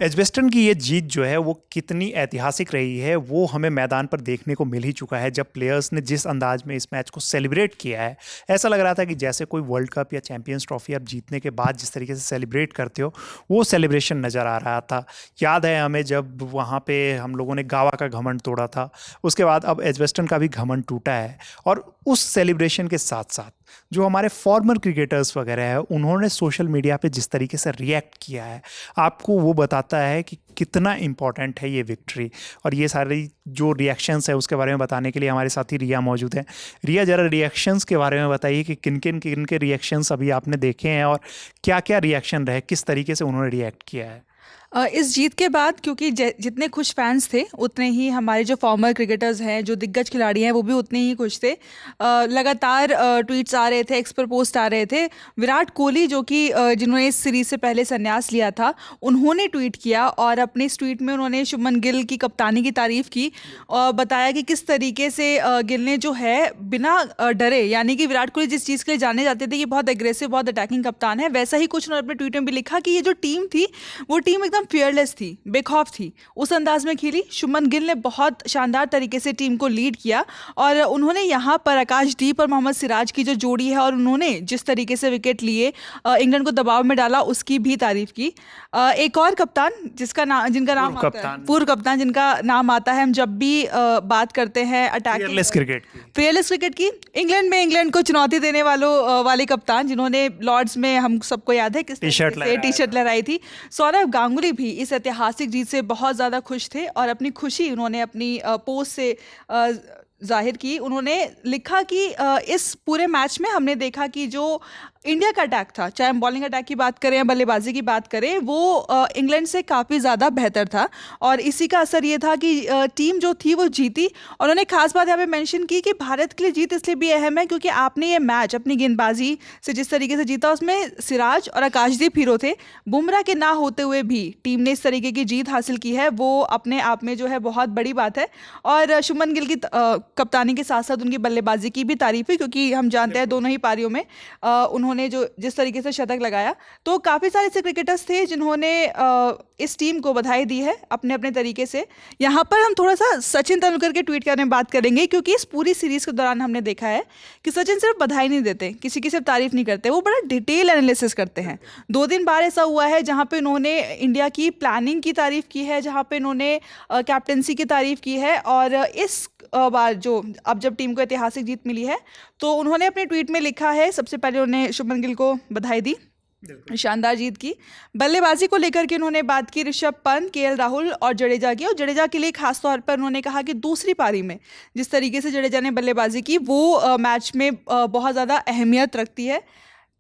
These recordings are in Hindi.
एजबेस्टन की ये जीत जो है वो कितनी ऐतिहासिक रही है वो हमें मैदान पर देखने को मिल ही चुका है। जब प्लेयर्स ने जिस अंदाज में इस मैच को सेलिब्रेट किया है, ऐसा लग रहा था कि जैसे कोई वर्ल्ड कप या चैंपियंस ट्रॉफी आप जीतने के बाद जिस तरीके से सेलिब्रेट करते हो, वो सेलिब्रेशन नज़र आ रहा था। याद है हमें जब वहाँ पे हम लोगों ने गावा का घमंड तोड़ा था, उसके बाद अब एजबेस्टन का भी घमंड टूटा है। और उस सेलिब्रेशन के साथ साथ जो हमारे फॉर्मर क्रिकेटर्स वगैरह है, उन्होंने सोशल मीडिया पे जिस तरीके से रिएक्ट किया है, आपको वो बताता है कि कितना इम्पोर्टेंट है ये विक्ट्री। और ये सारी जो रिएक्शंस है उसके बारे में बताने के लिए हमारे साथी रिया मौजूद हैं। रिया, ज़रा रिएक्शंस के बारे में बताइए कि किन किन के रिएक्शंस अभी आपने देखे हैं और क्या क्या रिएक्शन रहे, किस तरीके से उन्होंने रिएक्ट किया है। इस जीत के बाद क्योंकि जितने खुश फैंस थे उतने ही हमारे जो फॉर्मर क्रिकेटर्स हैं, जो दिग्गज खिलाड़ी हैं, वो भी उतने ही खुश थे। लगातार ट्वीट्स आ रहे थे, एक्सपर पोस्ट आ रहे थे। विराट कोहली जो कि जिन्होंने इस सीरीज़ से पहले संन्यास लिया था, उन्होंने ट्वीट किया और अपने इस ट्वीट में उन्होंने शुभमन गिल की कप्तानी की तारीफ़ की और बताया कि किस तरीके से गिल ने जो है बिना डरे, यानी कि विराट कोहली जिस चीज़ के लिए जाने जाते थे कि बहुत एग्रेसिव, बहुत अटैकिंग कप्तान है, वैसा ही कुछ उन्होंने अपने ट्वीट में भी लिखा कि ये जो टीम थी वो टीम एकदम फियरलेस थी, बेखौफ थी, उस अंदाज में खेली। शुभमन गिल ने बहुत शानदार तरीके से टीम को लीड किया और उन्होंने यहाँ पर आकाशदीप और मोहम्मद सिराज की जो जोड़ी है और उन्होंने जिस तरीके से विकेट लिए, इंग्लैंड को दबाव में डाला, उसकी भी तारीफ की। एक और कप्तान जिनका नाम आता है, पूर्व कप्तान जिनका नाम आता है, हम जब भी बात करते हैं अटैक फेयरलेस क्रिकेट की, इंग्लैंड को चुनौती देने वाले कप्तान, जिन्होंने लॉर्ड्स में हम सबको याद है किस टी शर्ट लहराई थी, सौरव गांगुली भी इस ऐतिहासिक जीत से बहुत ज़्यादा खुश थे और अपनी खुशी उन्होंने अपनी पोस्ट से जाहिर की। उन्होंने लिखा कि इस पूरे मैच में हमने देखा कि जो इंडिया का अटैक था, चाहे हम बॉलिंग अटैक की बात करें या बल्लेबाजी की बात करें, वो इंग्लैंड से काफ़ी ज़्यादा बेहतर था और इसी का असर ये था कि टीम जो थी वो जीती। और उन्होंने खास बात यहाँ पे मेंशन की कि भारत के लिए जीत इसलिए भी अहम है क्योंकि आपने ये मैच अपनी गेंदबाजी से जिस तरीके से जीता, उसमें सिराज और आकाशदीप हीरो थे। बुमराह के ना होते हुए भी टीम ने इस तरीके की जीत हासिल की है, वो अपने आप में जो है बहुत बड़ी बात है। और शुभमन गिल की कप्तानी के साथ साथ उनकी बल्लेबाजी की भी तारीफ है क्योंकि हम जानते हैं दोनों ही पारियों में उन्होंने जो जिस तरीके से शतक लगाया। तो काफ़ी सारे ऐसे क्रिकेटर्स थे जिन्होंने इस टीम को बधाई दी है अपने अपने तरीके से। यहाँ पर हम थोड़ा सा सचिन तेंदुलकर के ट्वीट के बारे में बात करेंगे क्योंकि इस पूरी सीरीज़ के दौरान हमने देखा है कि सचिन सिर्फ बधाई नहीं देते, किसी की सिर्फ तारीफ नहीं करते, वो बड़ा डिटेल एनालिसिस करते हैं। 2 दिन बाद ऐसा हुआ है जहाँ पे उन्होंने इंडिया की प्लानिंग की तारीफ की है, जहाँ पे उन्होंने कैप्टनसी की तारीफ की है। और इस बार जो अब जब टीम को ऐतिहासिक जीत मिली है तो उन्होंने अपने ट्वीट में लिखा है, सबसे पहले उन्होंने शुभमन गिल को बधाई दी शानदार जीत की। बल्लेबाजी को लेकर के उन्होंने बात की ऋषभ पंत, केएल राहुल और जडेजा की, और जडेजा के लिए खास तौर पर उन्होंने कहा कि दूसरी पारी में जिस तरीके से जडेजा ने बल्लेबाजी की वो मैच में बहुत ज़्यादा अहमियत रखती है।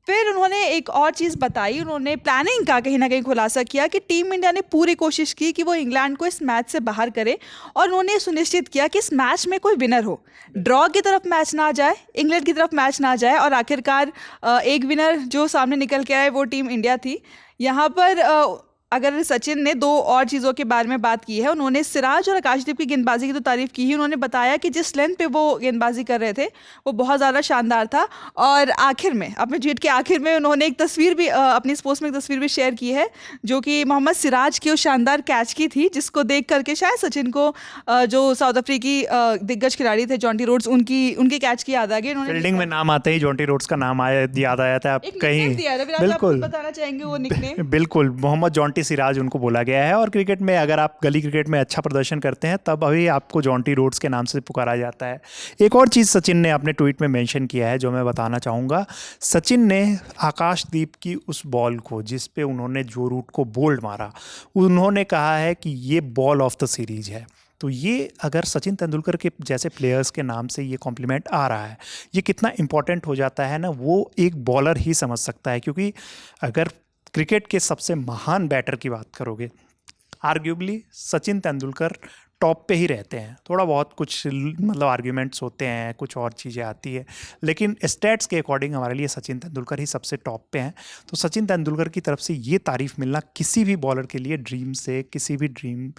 फिर उन्होंने एक और चीज़ बताई, उन्होंने प्लानिंग का कहीं ना कहीं खुलासा किया कि टीम इंडिया ने पूरी कोशिश की कि वो इंग्लैंड को इस मैच से बाहर करे और उन्होंने सुनिश्चित किया कि इस मैच में कोई विनर हो, ड्रॉ की तरफ मैच ना जाए, इंग्लैंड की तरफ मैच ना जाए। और आखिरकार एक विनर जो सामने निकल के आए वो टीम इंडिया थी। यहाँ पर अगर सचिन ने 2 और चीज़ों के बारे में बात की है, उन्होंने सिराज और आकाशदीप की गेंदबाजी की तो तारीफ की ही, उन्होंने बताया कि जिस लेंथ पे वो गेंदबाजी कर रहे थे वो बहुत ज़्यादा शानदार था। और आखिर में अपने ट्वीट के आखिर में उन्होंने एक तस्वीर भी अपनी इस पोस्ट में एक तस्वीर भी शेयर की है जो कि मोहम्मद सिराज की उस शानदार कैच की थी, जिसको देख करके शायद सचिन को जो साउथ अफ्रीकी दिग्गज खिलाड़ी थे जॉन्टी रोड्स, उनके कैच की याद आ गई। उन्होंने फील्डिंग में नाम आते ही जॉन्टी रोड्स का नाम याद आया था। आप कहीं बिल्कुल बताना चाहेंगे वो निकनेम? बिल्कुल, मोहम्मद जॉन्टी सिराज उनको बोला गया है। और क्रिकेट में अगर आप गली क्रिकेट में अच्छा प्रदर्शन करते हैं तब अभी आपको जॉन्टी रोड्स के नाम से पुकारा जाता है। एक और चीज़ सचिन ने अपने ट्वीट में मेंशन किया है जो मैं बताना चाहूँगा। सचिन ने आकाशदीप की उस बॉल को, जिस पे उन्होंने जो रूट को बोल्ड मारा, उन्होंने कहा है कि ये बॉल ऑफ द सीरीज है। तो ये अगर सचिन तेंदुलकर के जैसे प्लेयर्स के नाम से ये कॉम्प्लीमेंट आ रहा है, ये कितना इंपॉर्टेंट हो जाता है ना, वो एक बॉलर ही समझ सकता है। क्योंकि अगर क्रिकेट के सबसे महान बैटर की बात करोगे, आर्ग्यूबली सचिन तेंदुलकर टॉप पे ही रहते हैं। थोड़ा बहुत कुछ मतलब आर्ग्यूमेंट्स होते हैं, कुछ और चीज़ें आती है, लेकिन स्टैट्स के अकॉर्डिंग हमारे लिए सचिन तेंदुलकर ही सबसे टॉप पे हैं। तो सचिन तेंदुलकर की तरफ से ये तारीफ़ मिलना किसी भी बॉलर के लिए ड्रीम से, किसी भी ड्रीम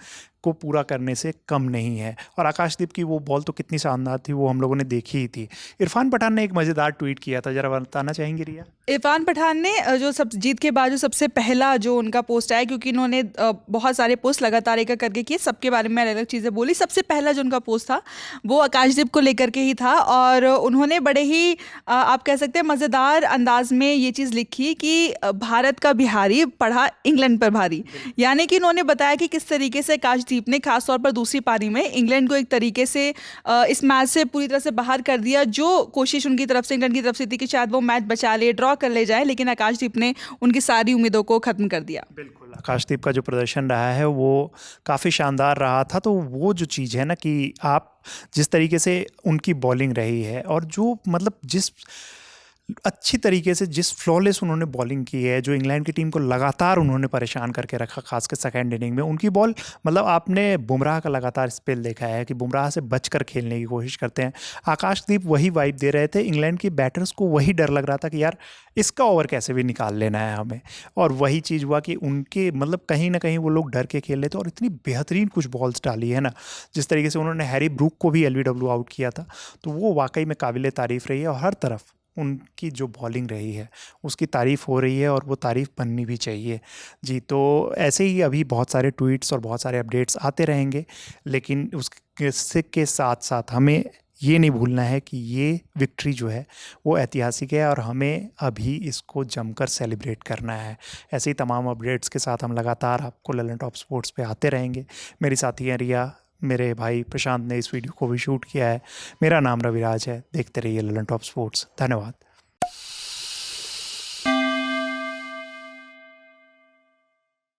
को पूरा करने से कम नहीं है। और आकाशदीप की वो बॉल तो कितनी शानदार थी, वो हम लोगों ने देखी ही थी। इरफान पठान ने एक मज़ेदार ट्वीट किया था, ज़रा बताना चाहेंगे रिया? इरफान पठान ने जो सब जीत के बाद जो सबसे पहला जो उनका पोस्ट आया, क्योंकि इन्होंने बहुत सारे पोस्ट लगातार एक करके किए, सबके बारे में अलग अलग चीज़ें बोली। सबसे पहला जो उनका पोस्ट था वो आकाशदीप को लेकर के ही था, और उन्होंने बड़े ही आप कह सकते हैं मज़ेदार अंदाज में ये चीज़ लिखी कि भारत का बिहारी पढ़ा इंग्लैंड पर भारी। यानी कि उन्होंने बताया कि किस तरीके से आकाशदीप ने खासतौर पर दूसरी पारी में इंग्लैंड को एक तरीके से इस मैच से पूरी तरह से बाहर कर दिया। जो कोशिश उनकी तरफ से, इंग्लैंड की तरफ से थी कि शायद वो मैच बचा ले, ड्रॉ कर ले जाए, लेकिन आकाशदीप ने उनकी सारी उम्मीदों को खत्म कर दिया। बिल्कुल, आकाशदीप का जो प्रदर्शन रहा है वो काफ़ी शानदार रहा था। तो वो जो चीज़ है ना कि आप जिस तरीके से उनकी बॉलिंग रही है, और जो मतलब जिस अच्छी तरीके से जिस फ्लॉलेस उन्होंने बॉलिंग की है, जो इंग्लैंड की टीम को लगातार उन्होंने परेशान करके रखा, खासकर सेकंड इनिंग में उनकी बॉल, मतलब आपने बुमराह का लगातार स्पेल देखा है कि बुमराह से बचकर खेलने की कोशिश करते हैं। आकाशदीप वही वाइब दे रहे थे, इंग्लैंड के बैटर्स को वही डर लग रहा था कि यार इसका ओवर कैसे भी निकाल लेना है हमें। और वही चीज़ हुआ कि उनके मतलब कहीं ना कहीं वो लोग डर के खेल रहे थे, और इतनी बेहतरीन कुछ बॉल्स डाली है ना, जिस तरीके से उन्होंने हैरी ब्रूक को भी LBW आउट किया था, तो वो वाकई में काबिल तारीफ़ रही है। और हर तरफ उनकी जो बॉलिंग रही है उसकी तारीफ़ हो रही है, और वो तारीफ़ बननी भी चाहिए जी। तो ऐसे ही अभी बहुत सारे ट्वीट्स और बहुत सारे अपडेट्स आते रहेंगे, लेकिन उसके के साथ साथ हमें ये नहीं भूलना है कि ये विक्ट्री जो है वो ऐतिहासिक है, और हमें अभी इसको जमकर सेलिब्रेट करना है। ऐसे ही तमाम अपडेट्स के साथ हम लगातार आपको ललन टॉप स्पोर्ट्स पे आते रहेंगे। मेरी साथी हैं रिया, मेरे भाई प्रशांत ने इस वीडियो को भी शूट किया है। मेरा नाम रविराज है। देखते रहिए ललन टॉप स्पोर्ट्स। धन्यवाद।